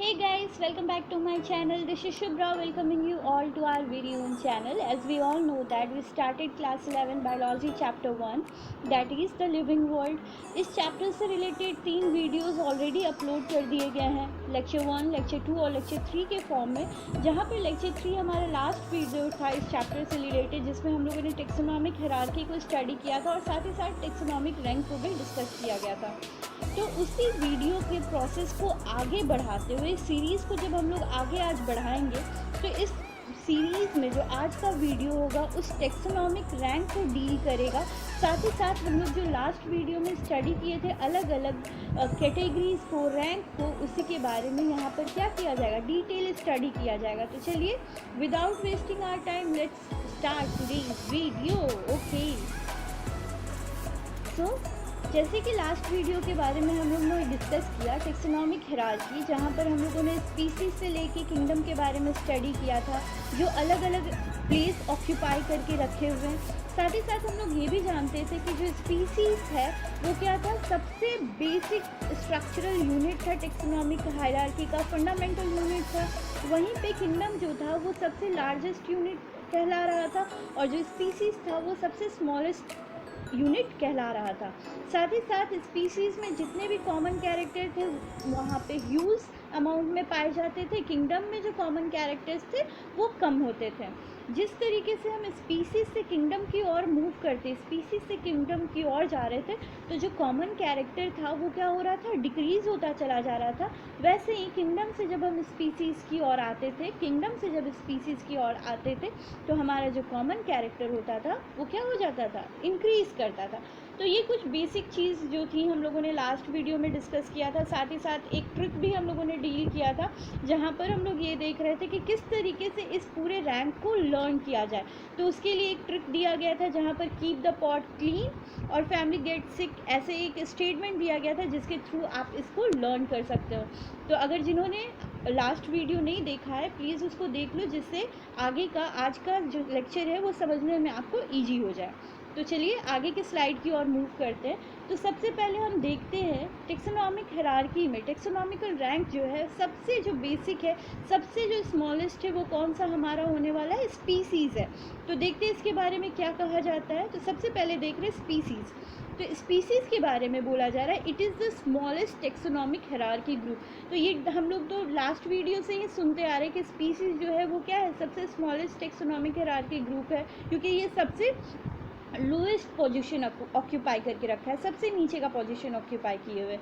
Hey guys, welcome back to my channel. This is Shubhra welcoming you all to our very own channel. As we all know that we started class 11 biology chapter 1, that is the living world. इस chapter से related 3 videos already upload कर दिए गए हैं, lecture 1, lecture 2 और lecture 3 के form में, जहाँ पे लेक्चर 3 हमारा लास्ट वीडियो था इस चैप्टर से रिलेटेड, जिसमें हम लोगों ने टेक्सोनॉमिक हायरार्की को स्टडी किया था और साथ ही साथ टेक्सोनॉमिक रैंक को भी डिस्कस किया गया था। तो उसी वीडियो के प्रोसेस को आगे बढ़ाते हुए इस सीरीज़ को जब हम लोग आगे आज बढ़ाएंगे तो इस सीरीज़ में जो आज का वीडियो होगा उस टेक्सोनॉमिक रैंक को डील करेगा। साथ ही साथ हम लोग जो लास्ट वीडियो में स्टडी किए थे अलग अलग कैटेगरीज को, रैंक को, उसी के बारे में यहाँ पर क्या किया जाएगा, डिटेल स्टडी किया जाएगा। तो चलिए without wasting our time let's start today's video. Okay, so जैसे कि लास्ट वीडियो के बारे में हम लोगों ने डिस्कस किया टेक्सोनॉमिक हायरार्की, जहाँ पर हम लोगों ने स्पीसीज से लेके किंगडम के बारे में स्टडी किया था, जो अलग अलग प्लेस ऑक्यूपाई करके रखे हुए हैं। साथ ही साथ हम लोग ये भी जानते थे कि जो स्पीसीज है वो क्या था, सबसे बेसिक स्ट्रक्चरल यूनिट था टेक्सोनॉमिक हायरार्की का, फंडामेंटल यूनिट था। वहीं पे किंगडम जो था वो सबसे लार्जेस्ट यूनिट कहला रहा था और जो स्पीसीज था वो सबसे स्मॉलेस्ट यूनिट कहला रहा था। साथ ही साथ स्पीसीज़ में जितने भी कॉमन कैरेक्टर थे वहाँ पे ह्यूज अमाउंट में पाए जाते थे। किंगडम में जो कॉमन कैरेक्टर्स थे वो कम होते थे। जिस तरीके से हम स्पीसीज़ से किंगडम की ओर मूव करते, स्पीसीज़ से किंगडम की ओर जा रहे थे, तो जो कॉमन कैरेक्टर था वो क्या हो रहा था, डिक्रीज़ होता चला जा रहा था। वैसे ही किंगडम से जब हम स्पीसीज़ की ओर आते थे, किंगडम से जब स्पीसीज़ की ओर आते थे तो हमारा जो कॉमन कैरेक्टर होता था वो क्या हो जाता था, इंक्रीज़ करता था। तो ये कुछ बेसिक चीज़ जो थी हम लोगों ने लास्ट वीडियो में डिस्कस किया था। साथ ही साथ एक ट्रिक भी हम लोगों ने डील किया था, जहाँ पर हम लोग ये देख रहे थे कि किस तरीके से इस पूरे रैंक को लर्न किया जाए। तो उसके लिए एक ट्रिक दिया गया था जहाँ पर कीप द पॉट क्लीन और फैमिली गेट सिक, ऐसे एक स्टेटमेंट दिया गया था जिसके थ्रू आप इसको लर्न कर सकते हो। तो अगर जिन्होंने लास्ट वीडियो नहीं देखा है प्लीज़ उसको देख लो, जिससे आगे का आज का जो लेक्चर है वो समझने में आपको ईजी हो जाए। तो चलिए आगे के स्लाइड की ओर मूव करते हैं। तो सबसे पहले हम देखते हैं टेक्सोनॉमिक हायरार्की में टेक्सोनॉमिकल रैंक जो है, सबसे जो बेसिक है, सबसे जो स्मॉलेस्ट है वो कौन सा हमारा होने वाला है, स्पीसीज़ है। तो देखते हैं इसके बारे में क्या कहा जाता है। तो सबसे पहले देख रहे हैं स्पीसीज़। तो स्पीसीज़ के बारे में बोला जा रहा है it is the smallest taxonomic hierarchy group. तो ये हम लोग तो लास्ट वीडियो से ही सुनते आ रहे हैं कि स्पीसीज़ जो है वो क्या है, सबसे स्मॉलेस्ट टेक्सोनॉमिक हायरार्की ग्रुप है, क्योंकि ये सबसे लोएस्ट पोजीशन ऑक्यूपाई करके रखा है, सबसे नीचे का पोजीशन ऑक्यूपाई किए हुए।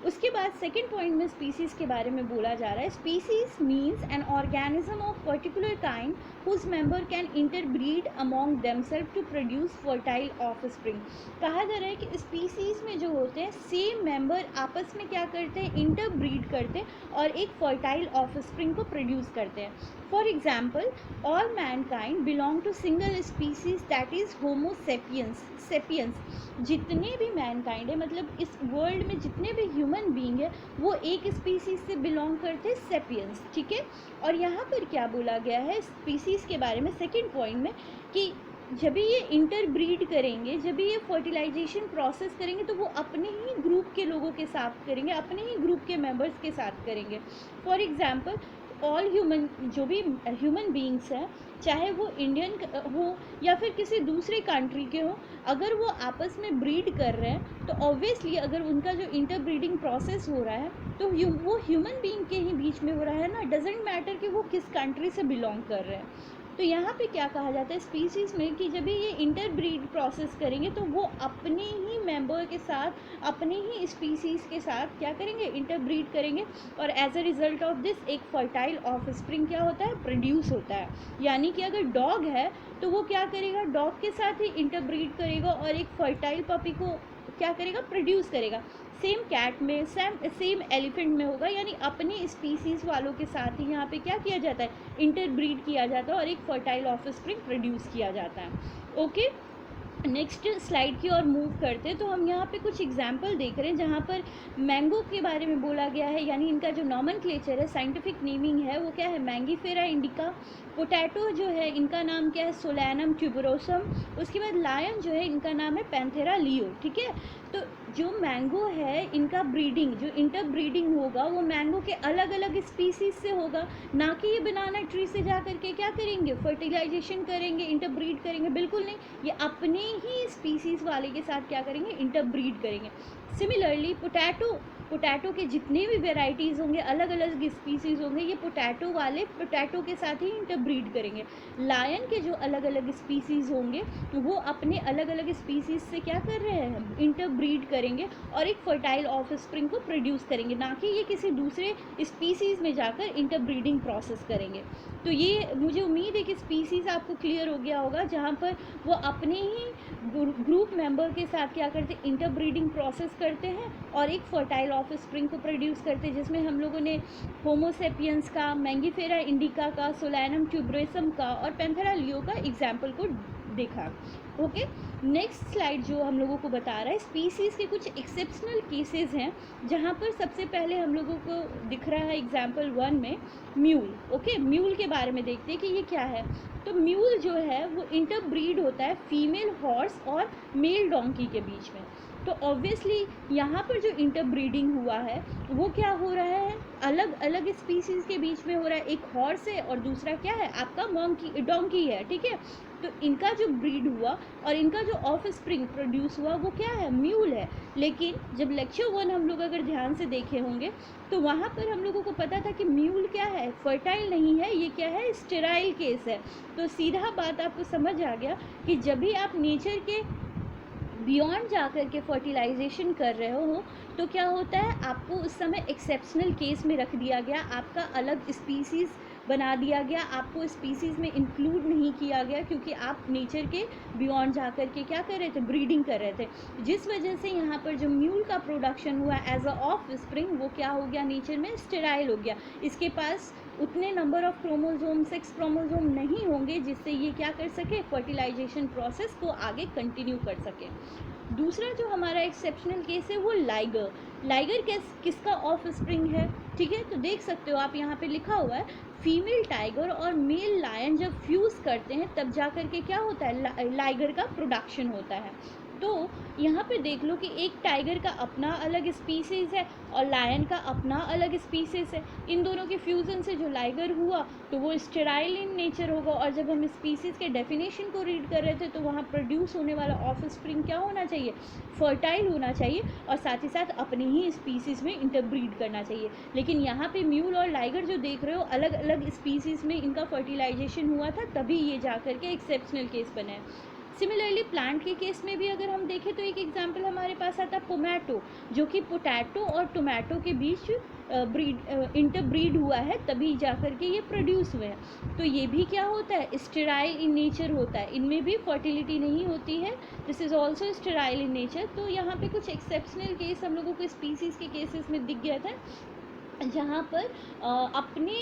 उसके बाद सेकंड पॉइंट में स्पीसीज़ के बारे में बोला जा रहा है species means an organism of particular kind whose member can interbreed among themselves to produce fertile offspring. कहा जा रहा है कि स्पीसीज़ में जो होते हैं सेम मेंबर आपस में क्या करते हैं, इंटरब्रीड करते हैं और एक फर्टाइल ऑफस्प्रिंग को प्रोड्यूस करते हैं। For example all mankind belong to single species that is homo sapiens. जितने भी मैनकाइंड है, मतलब इस वर्ल्ड में जितने भी ह्यूमन बीइंग है वो एक स्पीसीज से बिलोंग करते हैं, सेपियंस, ठीक है। और यहाँ पर क्या बोला गया है स्पीसीज के बारे में सेकंड पॉइंट में, कि जब भी ये इंटरब्रीड करेंगे, जब भी ये फर्टिलाइजेशन प्रोसेस करेंगे तो वो अपने ही ग्रुप के लोगों के साथ करेंगे, अपने ही ग्रुप के मेंबर्स के साथ करेंगे। फॉर एग्जांपल ऑल ह्यूमन, जो भी ह्यूमन बीइंग्स हैं, चाहे वो इंडियन हो या फिर किसी दूसरे कंट्री के हो, अगर वो आपस में ब्रीड कर रहे हैं तो ऑब्वियसली अगर उनका जो इंटरब्रीडिंग प्रोसेस हो रहा है तो वो ह्यूमन बीइंग के ही बीच में हो रहा है ना, डजेंट मैटर कि वो किस कंट्री से बिलोंग कर रहे हैं। तो यहाँ पे क्या कहा जाता है स्पीसीज़ में कि जब भी ये इंटरब्रीड प्रोसेस करेंगे तो वो अपने ही मेंबर के साथ, अपने ही स्पीसीज़ के साथ क्या करेंगे, इंटरब्रीड करेंगे और as a result of this एक फर्टाइल ऑफस्प्रिंग क्या होता है, प्रोड्यूस होता है। यानी कि अगर डॉग है तो वो क्या करेगा, डॉग के साथ ही इंटरब्रीड करेगा और एक फर्टाइल पपी को क्या करेगा, प्रोड्यूस करेगा। सेम कैट में, सेम एलिफेंट में होगा, यानी अपनी स्पीसीज़ वालों के साथ ही यहाँ पे क्या किया जाता है, इंटरब्रीड किया जाता है और एक फर्टाइल ऑफस्प्रिंग प्रोड्यूस किया जाता है। ओके, नेक्स्ट स्लाइड की ओर मूव करते हैं। तो हम यहाँ पे कुछ एग्जाम्पल देख रहे हैं जहाँ पर मैंगो के बारे में बोला गया है, यानी इनका जो नॉमेनक्लेचर है, साइंटिफिक नेमिंग है वो क्या है, मैंगीफेरा इंडिका। पोटैटो जो है इनका नाम क्या है, सोलैनम ट्यूबरोसम। उसके बाद लायन जो है इनका नाम है पैंथेरा लियो, ठीक है। तो जो मैंगो है इनका ब्रीडिंग, जो इंटर ब्रीडिंग होगा वो मैंगो के अलग अलग स्पीसीज से होगा, ना कि ये बनाना ट्री से जा करके क्या करेंगे, फर्टिलाइजेशन करेंगे, इंटर ब्रीड करेंगे, बिल्कुल नहीं। ये अपने ही स्पीसीज वाले के साथ क्या करेंगे, इंटर ब्रीड करेंगे। सिमिलरली पोटैटो के जितने भी वेराइटीज़ होंगे, अलग अलग स्पीसीज़ होंगे, ये पोटैटो वाले पोटैटो के साथ ही इंटरब्रीड करेंगे। लायन के जो अलग अलग स्पीसीज़ होंगे वो अपने अलग अलग स्पीसीज़ से क्या कर रहे हैं, इंटरब्रीड करेंगे और एक फर्टाइल ऑफस्प्रिंग को प्रोड्यूस करेंगे, ना कि ये किसी दूसरे स्पीसीज़ में जाकर इंटरब्रीडिंग प्रोसेस करेंगे। तो ये मुझे उम्मीद है कि स्पीसीज़ आपको क्लियर हो गया होगा, जहाँ पर वो अपने ही ग्रुप मेंबर के साथ क्या करते हैं, इंटरब्रीडिंग प्रोसेस करते हैं और एक फर्टाइल ऑफस्प्रिंग को प्रोड्यूस करते हैं, जिसमें हम लोगों ने होमो सेपियंस का, मैंगीफेरा इंडिका का, सोलैनम ट्यूबरेसम का और पैंथेरा लियो का एग्जाम्पल को देखा। ओके, नेक्स्ट स्लाइड जो हम लोगों को बता रहा है स्पीसीज़ के कुछ एक्सेप्शनल केसेस हैं, जहाँ पर सबसे पहले हम लोगों को दिख रहा है एग्जाम्पल 1 में म्यूल। ओके, म्यूल के बारे में देखते हैं कि ये क्या है। तो म्यूल जो है वो इंटरब्रीड होता है फीमेल हॉर्स और मेल डोंकी के बीच में। तो ऑब्वियसली यहाँ पर जो इंटरब्रीडिंग हुआ है वो क्या हो रहा है, अलग अलग स्पीसीज़ के बीच में हो रहा है। एक हॉर्स है और दूसरा क्या है, आपका डोंकी है, ठीक है। तो इनका जो ब्रीड हुआ और इनका जो ऑफ स्प्रिंग प्रोड्यूस हुआ वो क्या है, म्यूल है। लेकिन जब लेक्चर 1 हम लोग अगर ध्यान से देखे होंगे तो वहाँ पर हम लोगों को पता था कि म्यूल क्या है, फर्टाइल नहीं है, ये क्या है, स्टेराइल केस है। तो सीधा बात आपको समझ आ गया कि जब भी आप नेचर के बियॉन्ड जा कर के फर्टिलाइजेशन कर रहे हो तो क्या होता है, आपको उस समय एक्सेप्शनल केस में रख दिया गया, आपका अलग स्पीसीज़ बना दिया गया, आपको स्पीसीज़ में इंक्लूड नहीं किया गया, क्योंकि आप नेचर के बियॉन्ड जा कर के क्या कर रहे थे, ब्रीडिंग कर रहे थे। जिस वजह से यहाँ पर जो म्यूल का प्रोडक्शन हुआ एज अ ऑफ स्प्रिंग वो क्या हो गया, नेचर में स्टेराइल हो गया। इसके पास उतने नंबर ऑफ क्रोमोसोम, 6 क्रोमोसोम नहीं होंगे जिससे ये क्या कर सके, फर्टिलाइजेशन प्रोसेस को आगे कंटिन्यू कर सके। दूसरा जो हमारा एक्सेप्शनल केस है वो लाइगर किसका ऑफ स्प्रिंग है, ठीक है। तो देख सकते हो आप यहाँ पे लिखा हुआ है फीमेल टाइगर और मेल लायन जब फ्यूज़ करते हैं तब जा कर के क्या होता है, लाइगर का प्रोडक्शन होता है। तो यहाँ पे देख लो कि एक टाइगर का अपना अलग स्पीसीज़ है और लायन का अपना अलग स्पीसीज़ है। इन दोनों के फ्यूज़न से जो लाइगर हुआ तो वो स्टेराइल इन नेचर होगा, और जब हम स्पीसीज़ के डेफिनेशन को रीड कर रहे थे तो वहाँ प्रोड्यूस होने वाला ऑफ स्प्रिंग क्या होना चाहिए, फर्टाइल होना चाहिए और साथ ही साथ अपनी ही स्पीसीज़ में इंटरब्रीड करना चाहिए। लेकिन यहाँ पे म्यूल और लाइगर जो देख रहे हो अलग अलग स्पीसीज़ में इनका फर्टिलाइजेशन हुआ था, तभी ये जा कर के एक्सेप्शनल केस बना है। सिमिलरली प्लांट के केस में भी अगर हम देखें तो एक एग्जांपल हमारे पास आता है पोमैटो, जो कि पोटैटो और टोमेटो के बीच इंटरब्रीड हुआ है, तभी जा कर के ये प्रोड्यूस हुए हैं। तो ये भी क्या होता है, स्टेराइल इन नेचर होता है, इनमें भी फर्टिलिटी नहीं होती है, this is also sterile in nature. तो यहाँ पे कुछ एक्सेप्शनल केस हम लोगों को स्पीसीज़ के केसेस में दिख गया था, जहाँ पर अपने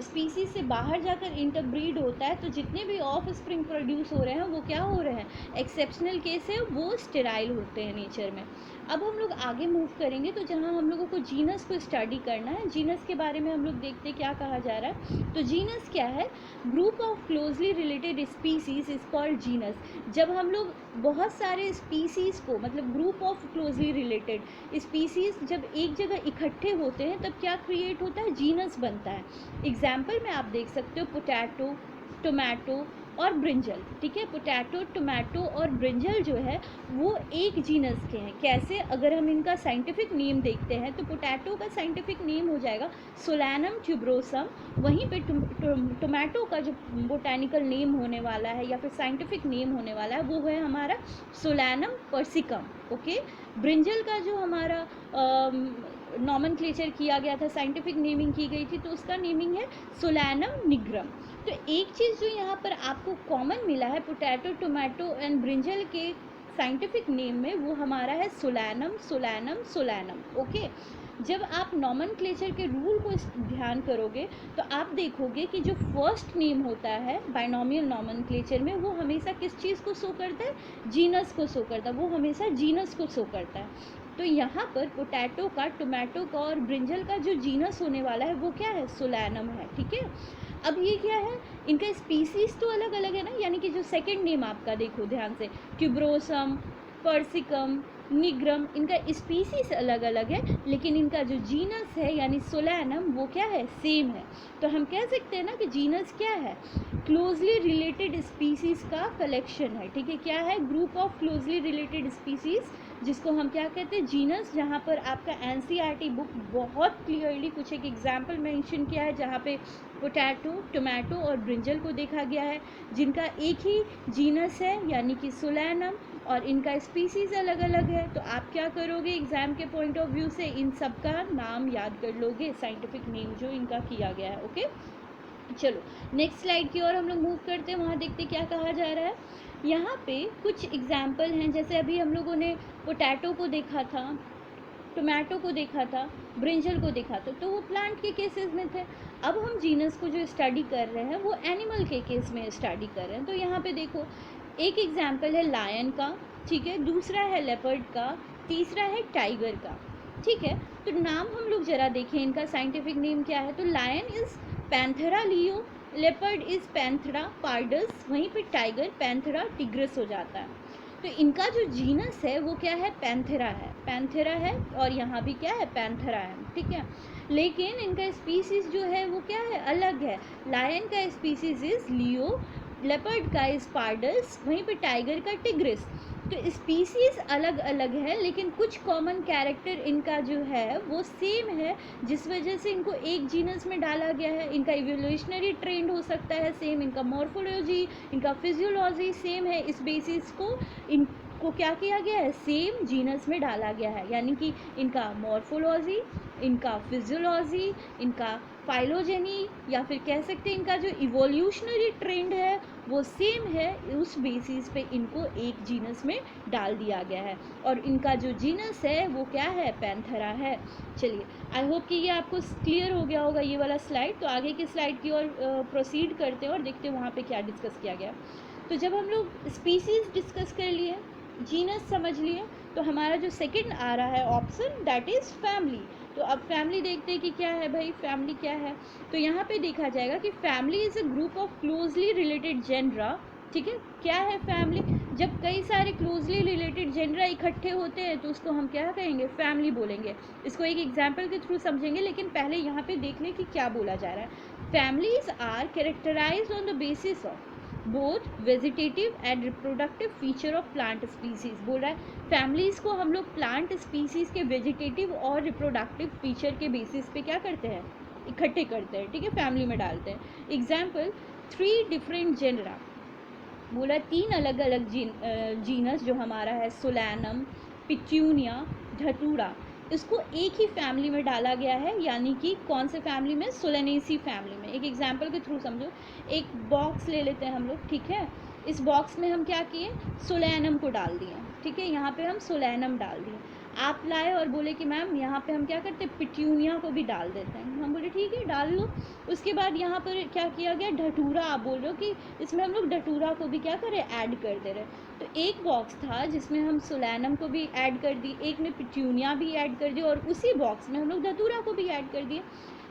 स्पीसीज़ से बाहर जाकर इंटरब्रीड होता है, तो जितने भी ऑफ स्प्रिंग प्रोड्यूस हो रहे हैं वो क्या हो रहे हैं, एक्सेप्शनल केस है, वो स्टेराइल होते हैं नेचर में। अब हम लोग आगे मूव करेंगे तो जहाँ हम लोगों को जीनस को स्टडी करना है, जीनस के बारे में हम लोग देखते हैं क्या कहा जा रहा है। तो जीनस क्या है, group of closely related species is called genus. जब हम लोग बहुत सारे स्पीसीज़ को, मतलब group of closely related species जब एक जगह इकट्ठे होते हैं तब क्या क्रिएट होता है, जीनस बनता है। एग्जाम्पल में आप देख सकते हो पोटैटो, टोमेटो और ब्रिंजल, ठीक है। पोटैटो, टोमेटो और ब्रिंजल जो है वो एक जीनस के हैं। कैसे, अगर हम इनका साइंटिफिक नेम देखते हैं तो पोटैटो का साइंटिफिक नेम हो जाएगा सोलैनम ट्यूबरोसम, वहीं पे टोमेटो का जो बोटैनिकल नेम होने वाला है या फिर साइंटिफिक नेम होने वाला है वो है हमारा सोलैनम पर्सिकम। ओके, ब्रिंजल का जो हमारा नॉमेनक्लेचर किया गया था, साइंटिफिक नेमिंग की गई थी, तो उसका नेमिंग है सोलैनम निग्रम। तो एक चीज़ जो यहाँ पर आपको कॉमन मिला है पोटैटो, टोमेटो एंड ब्रिंजल के साइंटिफिक नेम में, वो हमारा है सोलैनम सोलैनम सोलैनम। ओके, जब आप नॉमेनक्लेचर के रूल को ध्यान करोगे तो आप देखोगे कि जो फर्स्ट नेम होता है बाइनोमियल नॉमेनक्लेचर में वो हमेशा किस चीज़ को शो करता है, जीनस को शो करता है, वो हमेशा जीनस को शो करता है। तो यहाँ पर पोटैटो का, टोमेटो का और ब्रिंजल का जो जीनस होने वाला है वो क्या है, सोलैनम है, ठीक है। अब ये क्या है, इनका स्पीसीज़ तो अलग अलग है ना, यानी कि जो सेकंड नेम आपका देखो ध्यान से, ट्यूबरोसम, पर्सिकम, निग्रम, इनका स्पीसीज अलग अलग है लेकिन इनका जो जीनस है यानी सोलैनम वो क्या है, सेम है। तो हम कह सकते हैं ना कि जीनस क्या है, क्लोजली रिलेटेड स्पीसीज का कलेक्शन है। ठीक है, क्या है, group of closely related species, जिसको हम क्या कहते हैं, जीनस। जहाँ पर आपका एनसीईआरटी बुक बहुत क्लियरली कुछ एक एग्जाम्पल मेंशन किया है जहाँ पे पोटैटो, टोमेटो और ब्रिंजल को देखा गया है जिनका एक ही जीनस है यानी कि सोलैनम, और इनका स्पीसीज अलग अलग है। तो आप क्या करोगे, एग्जाम के पॉइंट ऑफ व्यू से इन सब का नाम याद कर लोगे, साइंटिफिक नेम जो इनका किया गया है। ओके, चलो नेक्स्ट स्लाइड की ओर हम लोग मूव करते हैं, वहाँ देखते क्या कहा जा रहा है। यहाँ पे कुछ एग्जाम्पल हैं, जैसे अभी हम लोगों ने पोटैटो को देखा था, टोमेटो को देखा था, ब्रिंजल को देखा था, तो वो प्लांट के केसेस में थे। अब हम जीनस को जो स्टडी कर रहे हैं वो एनिमल के केस में स्टडी कर रहे हैं। तो यहाँ पे देखो, एक एग्जाम्पल है लायन का, ठीक है, दूसरा है लेपर्ड का, तीसरा है टाइगर का। ठीक है, तो नाम हम लोग जरा देखें, इनका साइंटिफिक नेम क्या है। तो lion is panthera leo, leopard is panthera pardus, वहीं पे टाइगर पैंथेरा टिग्रिस हो जाता है। तो इनका जो जीनस है वो क्या है, पैंथेरा है, पैंथेरा है, और यहाँ भी क्या है, पैंथेरा है। ठीक है, लेकिन इनका स्पीसीज जो है वो क्या है, अलग है। लायन का स्पीसीज इज लियो, लेपर्ड का इज पार्डस, वहीं पे टाइगर का टिग्रिस। तो स्पीसीज अलग अलग है लेकिन कुछ कॉमन कैरेक्टर इनका जो है वो सेम है, जिस वजह से इनको एक जीनस में डाला गया है। इनका इवोल्यूशनरी ट्रेंड हो सकता है सेम, इनका मॉर्फोलॉजी, इनका फिजियोलॉजी सेम है, इस बेसिस को इनको क्या किया गया है, सेम जीनस में डाला गया है। यानी कि इनका मॉर्फोलॉजी, इनका फिजियोलॉजी, इनका फाइलोजेनी, या फिर कह सकते हैं इनका जो इवोल्यूशनरी ट्रेंड है वो सेम है, उस बेसिस पे इनको एक जीनस में डाल दिया गया है। और इनका जो जीनस है वो क्या है, पैंथेरा है। चलिए, आई होप कि ये आपको क्लियर हो गया होगा ये वाला स्लाइड। तो आगे की स्लाइड की ओर प्रोसीड करते हैं और देखते हैं वहाँ पे क्या डिस्कस किया गया। तो जब हम लोग स्पीसीज डिस्कस कर लिए, जीनस समझ लिए, तो हमारा जो सेकंड आ रहा है ऑप्शन, दैट इज़ फैमिली। तो अब फैमिली देखते हैं कि क्या है भाई, फैमिली क्या है। तो यहाँ पे देखा जाएगा कि family is a group of closely related genera. ठीक है, क्या है फैमिली, जब कई सारे क्लोजली रिलेटेड जेनरा इकट्ठे होते हैं तो उसको हम क्या कहेंगे, फैमिली बोलेंगे। इसको एक एग्जाम्पल के थ्रू समझेंगे, लेकिन पहले यहाँ पे देख लें कि क्या बोला जा रहा है। Families are characterized on the basis of both vegetative and reproductive feature of plant species. बोल रहा है फैमिलीज़ को हम लोग प्लांट स्पीसीज़ के वेजिटेटिव और रिप्रोडक्टिव फीचर के बेसिस पे क्या करते हैं, इकट्ठे करते हैं। ठीक है, फैमिली में डालते हैं। एग्जाम्पल, 3 डिफरेंट जेनरा, बोला 3 अलग अलग जीनस जो हमारा है, सोलैनम, पिट्यूनिया, धतूरा, इसको एक ही फैमिली में डाला गया है। यानी कि कौन से फैमिली में, सोलेनेसी फैमिली में। एक एग्जाम्पल के थ्रू समझो, एक बॉक्स ले लेते हैं हम लोग। ठीक है, इस बॉक्स में हम क्या किए, सोलैनम को डाल दिए। ठीक है, यहाँ पे हम सोलैनम डाल दिए। आप लाए और बोले कि मैम यहाँ पे हम क्या करते हैं, पिट्यूनिया को भी डाल देते हैं। हम बोले ठीक है डाल लो। उसके बाद यहाँ पर क्या किया गया, धतूरा, आप बोल रहे हो कि इसमें हम लोग धतूरा को भी क्या करें, ऐड कर दे रहे। तो एक बॉक्स था जिसमें हम सोलैनम को भी ऐड कर दी, एक में पिट्यूनिया भी ऐड कर दी, और उसी बॉक्स में हम लोग धतूरा को भी ऐड कर दिए।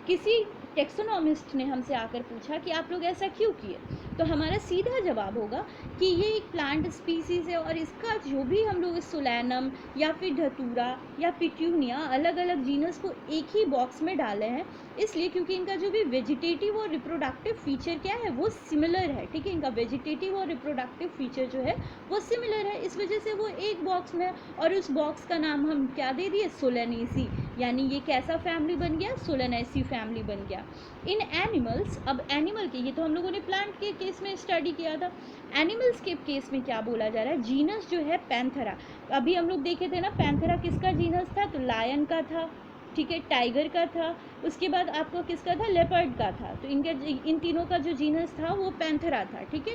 किसी टेक्सोनॉमिस्ट ने हमसे आकर पूछा कि आप लोग ऐसा क्यों किए, तो हमारा सीधा जवाब होगा कि ये एक प्लांट स्पीसीज़ है और इसका जो भी हम लोग सोलैनम या फिर धतूरा या पिट्यूनिया अलग अलग जीनस को एक ही बॉक्स में डाले हैं, इसलिए क्योंकि इनका जो भी वेजिटेटिव और रिप्रोडक्टिव फीचर क्या है, वो सिमिलर है। ठीक है, इनका वेजिटेटिव और रिप्रोडक्टिव फीचर जो है वो सिमिलर है, इस वजह से वो एक बॉक्स में, और उस बॉक्स का नाम हम क्या दे दिए, सोलेनेसी। यानी ये कैसा फैमिली बन गया, सोलेनेसी फैमिली बन गया। इन एनिमल्स, अब एनिमल के, ये तो हम लोगों ने प्लांट के केस में स्टडी किया था। एनिमल्स के केस में क्या बोला जा रहा है, जीनस जो है पैंथेरा। अभी हम लोग देखे थे ना, पैंथेरा किसका जीनस था, तो लायन का था। ठीक है, टाइगर का था, उसके बाद आपको किसका था, लेपर्ड का था। तो इन तीनों का जो जीनस था वो पैंथेरा था। ठीक है,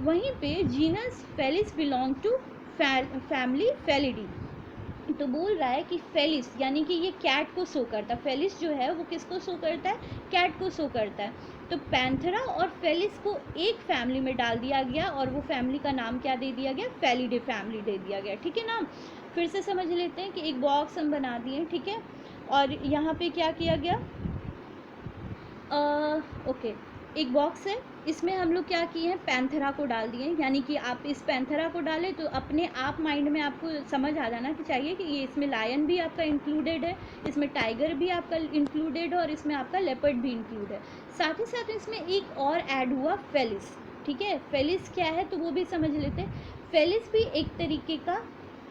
वहीं पे genus felis belong to family felidae. तो बोल रहा है कि फेलिस यानी कि ये कैट को शो करता है। फेलिस जो है वो किसको शो करता है, कैट को शो करता है। तो पैंथेरा और फेलिस को एक फैमिली में डाल दिया गया और वो फैमिली का नाम क्या दे दिया गया, फेलिडे फैमिली दे दिया गया। ठीक है ना, फिर से समझ लेते हैं कि एक बॉक्स हम बना दिए। ठीक है, और यहाँ पे क्या किया गया, ओके, एक बॉक्स है, इसमें हम लोग क्या किए हैं, पैंथेरा को डाल दिए, यानी कि आप इस पैंथेरा को डालें तो अपने आप माइंड में आपको समझ आ जाना कि चाहिए कि ये इसमें लायन भी आपका इंक्लूडेड है, इसमें टाइगर भी आपका इंक्लूडेड है और इसमें आपका लेपर्ड भी इंक्लूड है। साथ ही साथ इसमें एक और ऐड हुआ, फेलिस। ठीक है, फेलिस क्या है तो वो भी समझ लेते हैं। फेलिस भी एक तरीके का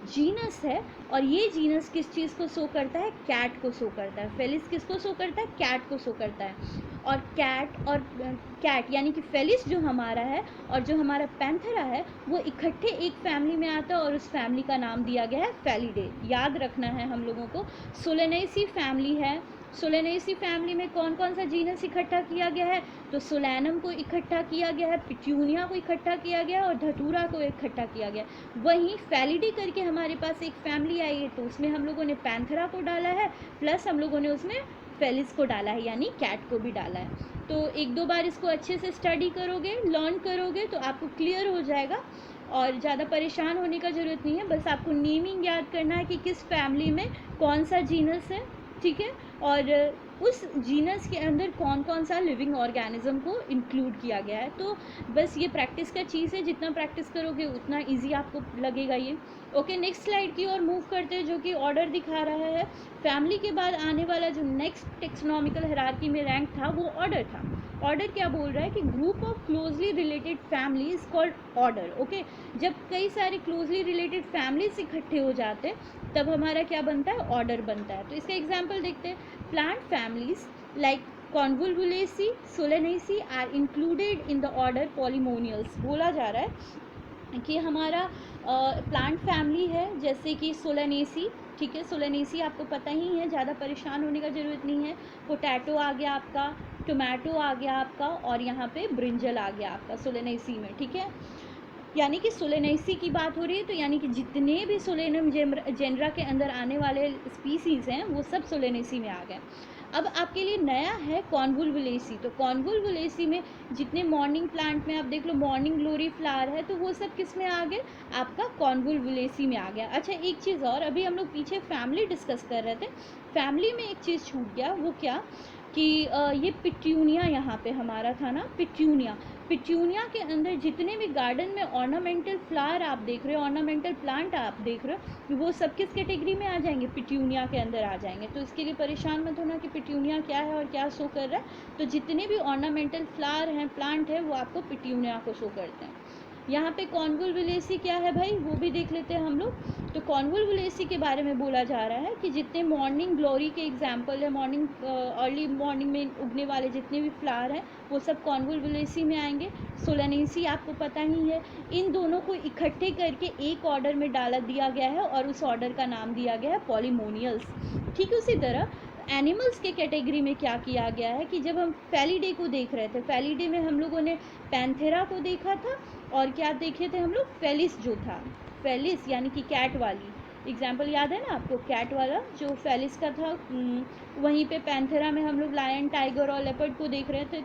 जीनस है और ये जीनस किस चीज़ को शो करता है, कैट को शो करता है। फेलिस किसको शो करता है, कैट को शो करता है। और कैट यानी कि फेलिस जो हमारा है और जो हमारा पैंथेरा है वो इकट्ठे एक फैमिली में आता है और उस फैमिली का नाम दिया गया है फेलिडे। याद रखना है हम लोगों को। सोलेनेसी फैमिली है, सोलेनेसी फैमिली में कौन कौन सा जीनस इकट्ठा किया गया है, तो सोलैनम को इकट्ठा किया गया है, पिट्यूनिया को इकट्ठा किया गया है और धतूरा को इकट्ठा किया गया। वहीं फेलिडे करके हमारे पास एक फैमिली आई है तो उसमें हम लोगों ने पैंथेरा को डाला है, प्लस हम लोगों ने उसमें फेलिस को डाला है, यानी कैट को भी डाला है। तो एक दो बार इसको अच्छे से स्टडी करोगे, लर्न करोगे तो आपको क्लियर हो जाएगा और ज़्यादा परेशान होने का ज़रूरत नहीं है। बस आपको नेमिंग याद करना है कि किस फैमिली में कौन सा जीनस है, ठीक है, और उस जीनस के अंदर कौन कौन सा लिविंग ऑर्गेनिज्म को इंक्लूड किया गया है। तो बस ये प्रैक्टिस का चीज़ है, जितना प्रैक्टिस करोगे उतना इजी आपको लगेगा ये। ओके, नेक्स्ट स्लाइड की ओर मूव करते हैं, जो कि ऑर्डर दिखा रहा है। फैमिली के बाद आने वाला जो नेक्स्ट टेक्सोनॉमिकल हायरार्की में रैंक था वो ऑर्डर था। ऑर्डर क्या बोल रहा है कि group of closely related family is called order. Okay, जब कई सारे क्लोजली रिलेटेड फैमिलीज इकट्ठे हो जाते हैं तब हमारा क्या बनता है, ऑर्डर बनता है। तो इसका एग्जाम्पल देखते हैं। Plant families like convolvulaceae, solanaceae are included in the order polemoniales. बोला जा रहा है कि हमारा प्लांट फैमिली है जैसे कि सोलेनेसी, ठीक है, सोलेनेसी आपको पता ही है, ज़्यादा परेशान होने का ज़रूरत नहीं है। पोटैटो आ गया आपका, टोमेटो आ गया आपका और यहाँ पे ब्रिंजल आ गया आपका सोलेनेसी में, ठीक है। यानी कि सोलेनेसी की बात हो रही है तो यानी कि जितने भी सोलेनम जेनरा के अंदर आने वाले स्पीसीज़ हैं वो सब सोलेनेसी में आ गए। अब आपके लिए नया है कॉन्वोल्वुलेसी। तो कॉन्वोल्वुलेसी में जितने मॉर्निंग प्लांट में आप देख लो मॉर्निंग ग्लोरी फ्लावर है तो वो सब किस में आ गए, आपका कॉन्वोल्वुलेसी में आ गया। अच्छा, एक चीज़ और, अभी हम लोग पीछे फैमिली डिस्कस कर रहे थे, फैमिली में एक चीज़ छूट गया, वो क्या कि ये पिट्यूनिया यहाँ पे हमारा था ना, पिट्यूनिया के अंदर जितने भी गार्डन में ऑर्नामेंटल फ्लावर आप देख रहे हो, ऑर्नामेंटल प्लांट आप देख रहे हो, वो सब किस कैटेगरी में आ जाएंगे, पिट्यूनिया के अंदर आ जाएंगे। तो इसके लिए परेशान मत होना कि पिट्यूनिया क्या है और क्या शो कर रहा है। तो जितने भी ऑर्नामेंटल फ्लावर हैं, प्लांट है, वो आपको पिट्यूनिया को शो करते हैं। यहाँ पे कॉन्वोल्वुलेसी क्या है भाई, वो भी देख लेते हैं हम लोग। तो कॉन्वोल्वुलेसी के बारे में बोला जा रहा है कि जितने मॉर्निंग ग्लोरी के एग्जाम्पल है, मॉर्निंग अर्ली मॉर्निंग में उगने वाले जितने भी फ्लावर हैं वो सब कॉन्वोल्वुलेसी में आएंगे। सोलेनेसी आपको पता ही है। इन दोनों को इकट्ठे करके एक ऑर्डर में डाला दिया गया है और उस ऑर्डर का नाम दिया गया है पॉलीमोनियल्स। ठीक है, उसी तरह एनिमल्स के कैटेगरी में क्या किया गया है कि जब हम फेलिडे को देख रहे थे, फेलिडे में हम लोगों ने पैंथेरा को देखा था और क्या देखे थे हम लोग, फेलिस जो था, फेलिस यानी कि कैट वाली एग्जाम्पल याद है ना आपको, कैट वाला जो फेलिस का था। वहीं पे पैंथेरा में हम लोग लायन, टाइगर और लेपर्ड को देख रहे थे।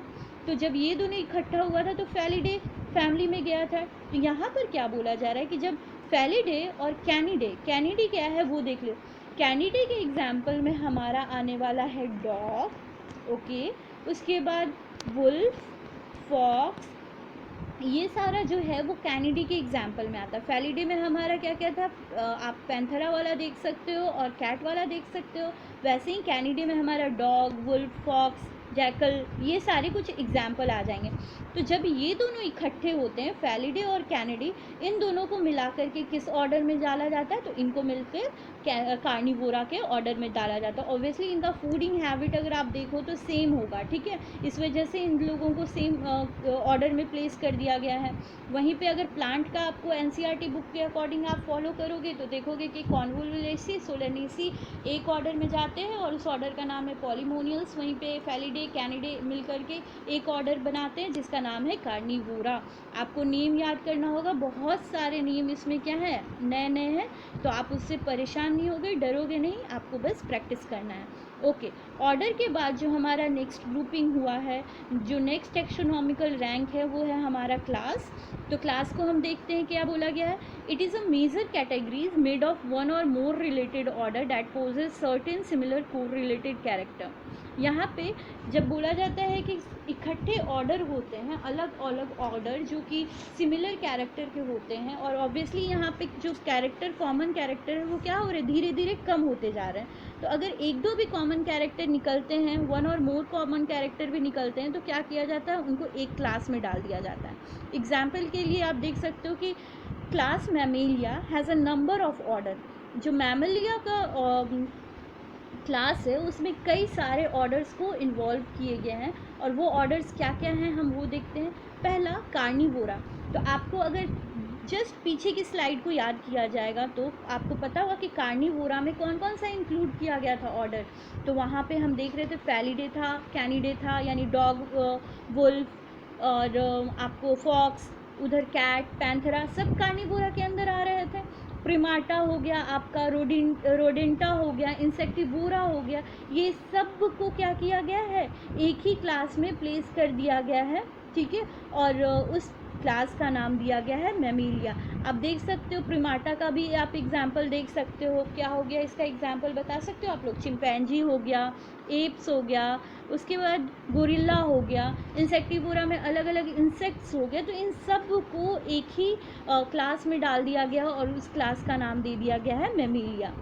तो जब ये दोनों इकट्ठा हुआ था तो फेलिडे फैमिली में गया था। तो यहाँ पर क्या बोला जा रहा है कि जब फेलिडे और कैनिडे, कैनिडी क्या है वो देख लो। कैनिडे के एग्जाम्पल में हमारा आने वाला है डॉग, ओके, उसके बाद वुल्फ, फॉक्स, ये सारा जो है वो कैनिडी के एग्जाम्पल में आता है। फेलिडे में हमारा क्या क्या था, आप पैंथेरा वाला देख सकते हो और कैट वाला देख सकते हो। वैसे ही कैनिडी में हमारा डॉग, वुल्फ, फॉक्स, जैकल, ये सारे कुछ एग्जाम्पल आ जाएंगे। तो जब ये दोनों इकट्ठे होते हैं, फेलिडे और कैनिडी, इन दोनों को मिला करके किस ऑर्डर में डाला जाता है, तो इनको मिलकर कार्निवोरा के ऑर्डर में डाला जाता है। ऑब्वियसली इनका फूडिंग हैबिट अगर आप देखो तो सेम होगा, ठीक है, इस वजह से इन लोगों को सेम ऑर्डर में प्लेस कर दिया गया है। वहीं पे अगर प्लांट का आपको एनसीईआरटी बुक के अकॉर्डिंग आप फॉलो करोगे तो देखोगे कि कॉन्वोल्वुलेसी, सोलेनेसी एक ऑर्डर में जाते हैं और उस ऑर्डर का नाम है पॉलीमोनियल्स। वहीं पे फेलिडे, कैनिडे मिल करके एक ऑर्डर बनाते हैं जिसका नाम है कार्निवोरा। आपको नेम याद करना होगा, बहुत सारे नेम इसमें क्या है, नए नए हैं, तो आप उससे परेशान नहीं होगे, डरोगे नहीं, आपको बस प्रैक्टिस करना है। ओके, ऑर्डर के बाद जो हमारा नेक्स्ट ग्रुपिंग हुआ है, जो नेक्स्ट टेक्सोनॉमिकल रैंक है वो है हमारा क्लास। तो क्लास को हम देखते हैं क्या बोला गया है। It is a major categories made of one or more related order that possess certain similar को रिलेटेड कैरेक्टर। यहाँ पे जब बोला जाता है कि इकट्ठे ऑर्डर होते हैं, अलग अलग ऑर्डर जो कि सिमिलर कैरेक्टर के होते हैं, और ऑब्वियसली यहाँ पे जो कैरेक्टर कॉमन कैरेक्टर है वो क्या हो रहे हैं, धीरे धीरे कम होते जा रहे हैं। तो अगर एक दो भी कॉमन कैरेक्टर निकलते हैं, one or more common character भी निकलते हैं, तो क्या किया जाता है, उनको एक क्लास में डाल दिया जाता है। एग्जाम्पल के लिए आप देख सकते हो कि class Mammalia has a number of order. जो मैमेलिया का क्लास है उसमें कई सारे ऑर्डर्स को इन्वॉल्व किए गए हैं, और वो ऑर्डर्स क्या क्या हैं हम वो देखते हैं। पहला कार्निवोरा। तो आपको अगर जस्ट पीछे की स्लाइड को याद किया जाएगा तो आपको पता होगा कि कार्निवोरा में कौन कौन सा इंक्लूड किया गया था ऑर्डर। तो वहाँ पे हम देख रहे थे फैलिडे था, कैनिडे था यानी डॉग, वुल्फ, और आपको फॉक्स, उधर कैट, पैंथरा, सब कार्निवोरा के अंदर आ रहे थे। प्रिमाटा हो गया आपका, रोडेंटा हो गया, इंसेक्टिवोरा हो गया, ये सब को क्या किया गया है, एक ही क्लास में प्लेस कर दिया गया है, ठीक है। और उस क्लास का नाम दिया गया है मैमेलिया। आप देख सकते हो प्रिमाटा का भी आप एग्जाम्पल देख सकते हो, क्या हो गया इसका एग्जाम्पल बता सकते हो आप लोग, चिंपैंजी हो गया, एप्स हो गया, उसके बाद गोरिल्ला हो गया, इंसेक्टिवोरा में अलग अलग इंसेक्ट्स हो गए। तो इन सब को एक ही क्लास में डाल दिया गया और उस क्लास का नाम दे दिया गया है मैमेलिया।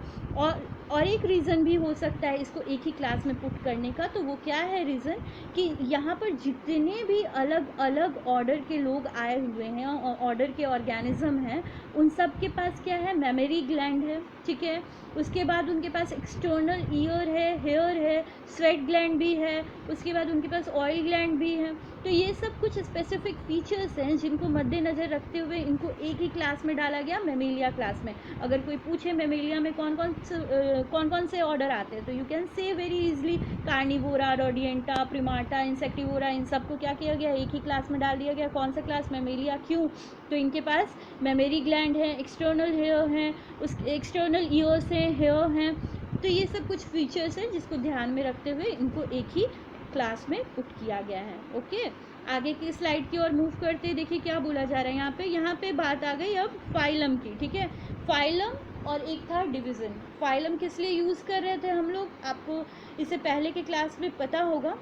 और एक रीज़न भी हो सकता है इसको एक ही क्लास में पुट करने का, तो वो क्या है रीज़न, कि यहाँ पर जितने भी अलग अलग ऑर्डर के लोग आए हुए हैं, ऑर्डर के ऑर्गेनिज्म हैं, उन सब के पास क्या है, मेमोरी ग्लैंड है, ठीक है। उसके बाद उनके पास एक्सटर्नल ईयर है, हेयर है, स्वेट ग्लैंड भी है, उसके बाद उनके पास ऑयल ग्लैंड भी है। तो ये सब कुछ स्पेसिफिक फीचर्स हैं जिनको मद्देनज़र रखते हुए इनको एक ही क्लास में डाला गया, मैमेलिया क्लास में। अगर कोई पूछे मैमेलिया में कौन कौन से ऑर्डर आते हैं, तो you can say very easily carnivora, rodentia, primata, insectivora, इन सबको क्या किया गया, एक ही क्लास में डाल दिया गया। कौन सा क्लास, मैमेलिया। क्यों, तो इनके पास मेमोरी ग्लैंड है, एक्सटर्नल हेयर हैं, उस एक्सटर्नल ईयर्स हैं, हेयर हैं। तो ये सब कुछ फीचर्स हैं जिसको ध्यान में रखते हुए इनको एक ही क्लास में पुट किया गया है। ओके, आगे की स्लाइड की ओर मूव करते हैं। देखिए क्या बोला जा रहा है यहाँ पे बात आ गई अब फाइलम की, ठीक है। फाइलम और एक था डिवीज़न। फाइलम किस लिए यूज़ कर रहे थे हम लोग, आपको इससे पहले के क्लास में पता होगा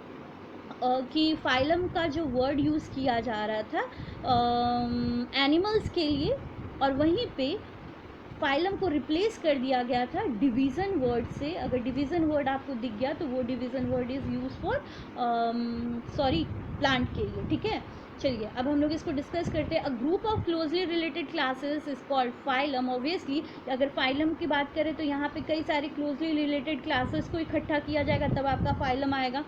कि फाइलम का जो वर्ड यूज़ किया जा रहा था एनिमल्स के लिए, और वहीं पे फाइलम को रिप्लेस कर दिया गया था डिवीज़न वर्ड से। अगर डिवीज़न वर्ड आपको दिख गया तो वो division word is use for plant के लिए, ठीक है। चलिए अब हम लोग इसको डिस्कस करते हैं। A group of closely related classes is called phylum. Obviously अगर फाइलम की बात करें तो यहाँ पे कई सारे क्लोजली रिलेटेड क्लासेस को इकट्ठा किया जाएगा तब आपका फाइलम आएगा।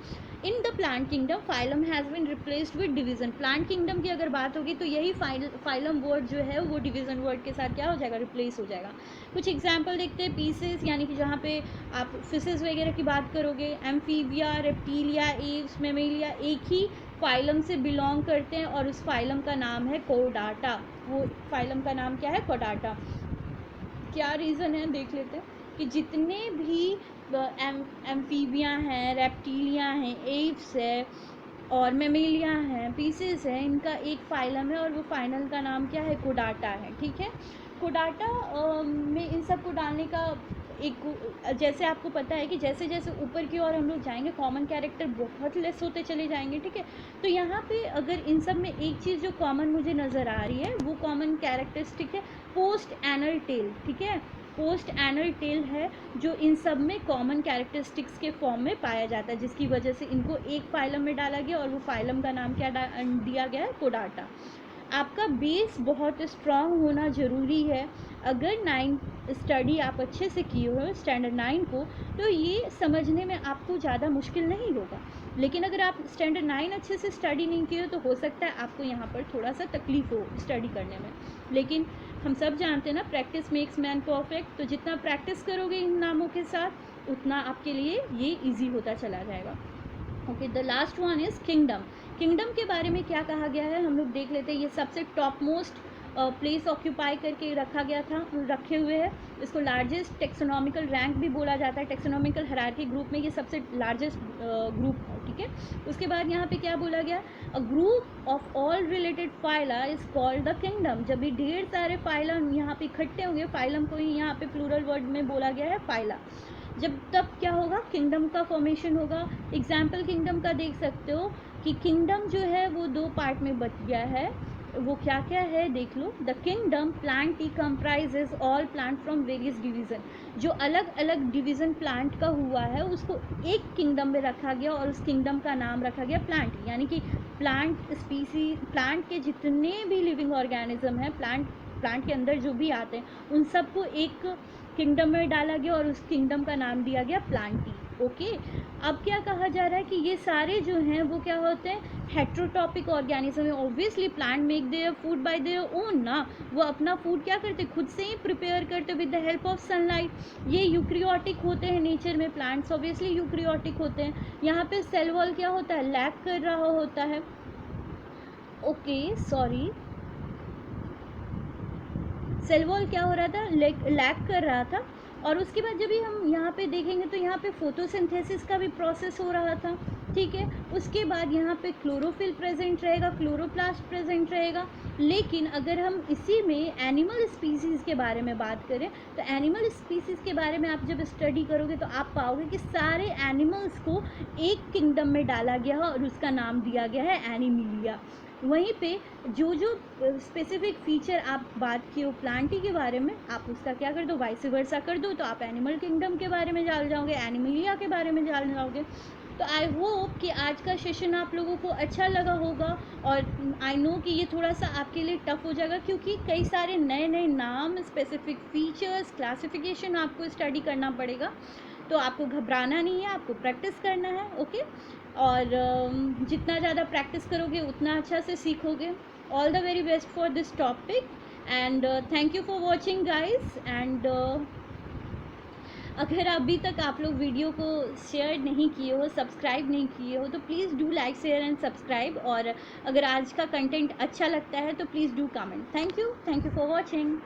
In the plant kingdom phylum has been replaced with division. Plant kingdom की अगर बात होगी तो यही फाइलम वर्ड जो है वो डिवीज़न वर्ड के साथ क्या हो जाएगा, रिप्लेस हो जाएगा। कुछ एग्जाम्पल देखते हैं। पीसेस यानी कि जहाँ पे आप फिशेस वगैरह की बात करोगे, एम्फीबिया, रेप्टिलिया, एव्स, मेमेलिया एक ही फाइलम से बिलोंग करते हैं और उस फाइलम का नाम है कोडाटा। वो फाइलम का नाम क्या है, कोडाटा। क्या रीज़न है देख लेते हैं कि जितने भी एम्फीबिया हैं, रेप्टिलिया हैं, एव्स है और मेमेलिया हैं, पीसेस हैं, इनका एक फाइलम है और वो फाइनल का नाम क्या है, कोडाटा है, ठीक है। कोडाटा में इन सब को डालने का एक, जैसे आपको पता है कि जैसे जैसे ऊपर की ओर हम लोग जाएंगे कॉमन कैरेक्टर बहुत लेस होते चले जाएंगे, ठीक है। तो यहाँ पे अगर इन सब में एक चीज़ जो कॉमन मुझे नज़र आ रही है वो कॉमन कैरेक्टरिस्टिक है पोस्ट एनल टेल, ठीक है। पोस्ट एनल टेल है जो इन सब में कॉमन कैरेक्टरिस्टिक्स के फॉर्म में पाया जाता है, जिसकी वजह से इनको एक फाइलम में डाला गया और वो फाइलम का नाम क्या दिया गया है, कोडाटा। आपका बेस बहुत स्ट्रांग होना ज़रूरी है। अगर 9 स्टडी आप अच्छे से किए हो स्टैंडर्ड 9 को, तो ये समझने में आपको ज़्यादा मुश्किल नहीं होगा। लेकिन अगर आप स्टैंडर्ड 9 अच्छे से स्टडी नहीं किए तो हो सकता है आपको यहाँ पर थोड़ा सा तकलीफ़ हो स्टडी करने में। लेकिन हम सब जानते हैं ना, प्रैक्टिस मेक्स मैन परफेक्ट। तो जितना प्रैक्टिस करोगे इन नामों के साथ उतना आपके लिए ये ईजी होता चला जाएगा। Okay, the last one is kingdom. Kingdom के बारे में क्या कहा गया है हम लोग देख लेते हैं। ये सबसे टॉप मोस्ट प्लेस ऑक्यूपाई करके रखे हुए है। इसको लार्जेस्ट टेक्सोनॉमिकल रैंक भी बोला जाता है। टेक्सोनॉमिकल हायरार्की ग्रुप में ये सबसे लार्जेस्ट ग्रुप है, ठीक है। उसके बाद यहाँ पे क्या बोला गया, a group of all related phyla is called the kingdom. जब भी ढेर सारे फाइला यहाँ पे इकट्ठे होंगे, फाइलम को ही यहाँ पे प्लूरल वर्ड में बोला गया है फाइला। जब तब क्या होगा, किंगडम का फॉर्मेशन होगा। एग्जाम्पल किंगडम का देख सकते हो कि किंगडम जो है वो 2 पार्ट में बट गया है। वो क्या क्या है देख लो। The kingdom plant comprises all plant from various division. जो अलग अलग डिवीजन प्लांट का हुआ है उसको एक किंगडम में रखा गया और उस किंगडम का नाम रखा गया प्लांट। यानी कि प्लांट स्पीसी, प्लांट के जितने भी लिविंग ऑर्गेनिज्म हैं, प्लांट के अंदर जो भी आते हैं उन सबको एक किंगडम में डाला गया और उस किंगडम का नाम दिया गया प्लांटी। ओके, अब क्या कहा जा रहा है कि ये सारे जो हैं वो क्या होते हैं, हेट्रोटॉपिक ऑर्गेनिज्म है। Obviously plant make their food by their own ना, वो अपना फूड क्या करते, खुद से ही प्रिपेयर करते with the help of sunlight. ये यूक्रियोटिक होते हैं नेचर में, प्लांट्स ऑब्वियसली यूक्रियोटिक होते हैं। यहाँ पे सेल वॉल क्या होता है, लैक कर रहा होता है। ओके सॉरी, सेल वॉल क्या हो रहा था, लैक कर रहा था। और उसके बाद जब भी हम यहाँ पे देखेंगे तो यहाँ पे फोटोसिंथेसिस का भी प्रोसेस हो रहा था, ठीक है। उसके बाद यहाँ पे क्लोरोफिल प्रेजेंट रहेगा, क्लोरोप्लास्ट प्रेजेंट रहेगा। लेकिन अगर हम इसी में एनिमल स्पीसीज़ के बारे में बात करें तो एनिमल स्पीसीज़ के बारे में आप जब स्टडी करोगे तो आप पाओगे कि सारे एनिमल्स को एक किंगडम में डाला गया है और उसका नाम दिया गया है एनिमिलिया। वहीं पे जो जो स्पेसिफिक फीचर आप बात किए हो प्लांटी के बारे में, आप उसका क्या कर दो, वाइस वर्सा कर दो, तो आप एनिमल किंगडम के बारे में जान जाओगे, एनिमिलिया के बारे में जान जाओगे। तो आई होप कि आज का सेशन आप लोगों को अच्छा लगा होगा। और आई नो कि ये थोड़ा सा आपके लिए टफ हो जाएगा क्योंकि कई सारे नए नए नाम, स्पेसिफिक फीचर्स, क्लासिफिकेशन आपको स्टडी करना पड़ेगा। तो आपको घबराना नहीं है, आपको प्रैक्टिस करना है। ओके, और जितना ज़्यादा प्रैक्टिस करोगे उतना अच्छा से सीखोगे। All the very best for this topic and thank you for watching guys. And अगर अभी तक आप लोग वीडियो को शेयर नहीं किए हो, सब्सक्राइब नहीं किए हो, तो please do like, share and subscribe. और अगर आज का कंटेंट अच्छा लगता है तो please do comment. Thank you for watching.